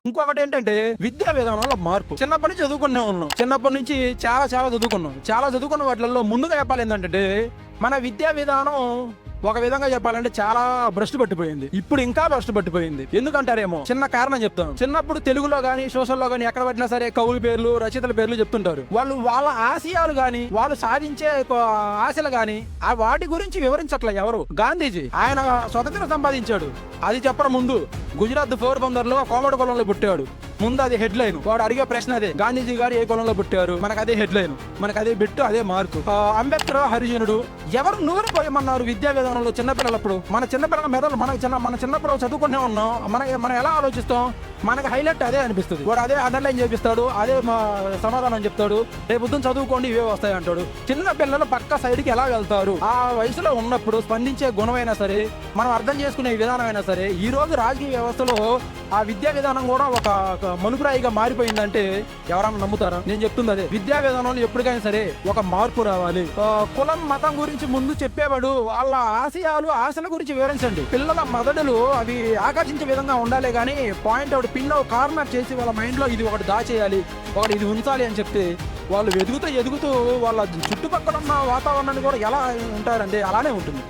ఇంకొకటి ఏంటంటే విద్యా విధానంలో మార్పు. చిన్నప్పటి నుంచి చదువుకునే ఉన్నాం. చిన్నప్పటి నుంచి చాలా చదువుకున్నాం. చాలా చదువుకున్న వాటిల్లో ముందుగా చెప్పాలి ఏంటంటే మన విద్యా విధానం ఒక విధంగా చెప్పాలంటే చాలా భ్రష్టు పట్టిపోయింది. ఇప్పుడు ఇంకా భ్రష్టు పట్టిపోయింది. ఎందుకంటారేమో చిన్న కారణం చెప్తాను. చిన్నప్పుడు తెలుగులో గానీ సోషల్లో గానీ ఎక్కడ పట్టినా సరే కవుల పేర్లు రచయితల పేర్లు చెప్తుంటారు. వాళ్ళు వాళ్ళ ఆశయాలు గానీ వాళ్ళు సాధించే ఆశలు గానీ ఆ వాటి గురించి వివరించట్లే ఎవరు. గాంధీజీ ఆయన స్వతంత్రం సంపాదించాడు, అది చెప్పడం ముందు గుజరాత్ పోర్బందర్లో కోమటి కులంలో పుట్టాడు. ముందు అది హెడ్ లైన్. వాడు అడిగే ప్రశ్న అదే, గాంధీజీ గారు ఏ కులంలో పుట్టారు, మనకు అదే హెడ్ లైన్, మనకు అదే బిట్టు, అదే మార్కు. అంబేద్కర్ హరిజనుడు. ఎవరు నూరు పోయమన్నారు విద్యా విధానంలో చిన్నపిల్లలప్పుడు? మన చిన్నపిల్లల మెదడు మన చిన్నప్పుడు చదువుకుంటే ఉన్నాం. మనం ఎలా ఆలోచిస్తాం? మనకి హైలైట్ అదే అనిపిస్తుంది. వాడు అదే అండర్లైన్ చేపిస్తాడు, అదే సమాధానం చెప్తాడు. రేపు చదువుకోండి ఇవే వస్తాయి అంటాడు. చిన్న పిల్లలు పక్క సైడ్కి ఎలా వెళ్తారు? ఆ వయసులో ఉన్నప్పుడు స్పందించే గుణమైనా సరే, మనం అర్థం చేసుకునే విధానం అయినా సరే, ఈ రోజు రాజకీయ వ్యవస్థలో ఆ విద్యా విధానం కూడా ఒక మనుపురాయిగా మారిపోయిందంటే ఎవరన్నా నమ్ముతారా? నేను చెప్తుంది అదే. విద్యా విధానంలో ఎప్పటికైనా సరే ఒక మార్పు రావాలి. కులం మతం గురించి ముందు చెప్పేవాడు వాళ్ళ ఆశల గురించి వివరించండి. పిల్లల మెదడులు అవి ఆకర్షించే విధంగా ఉండాలి కానీ పాయింట్ అవుట్ పిన్ కార్నర్ చేసి వాళ్ళ మైండ్ లో ఇది ఒకటి దాచేయాలి, ఒకటి ఇది ఉంచాలి అని చెప్తే వాళ్ళు ఎదుగుతూ వాళ్ళ చుట్టుపక్కల ఉన్న వాతావరణాన్ని కూడా ఎలా ఉంటారంటే అలానే ఉంటుంది.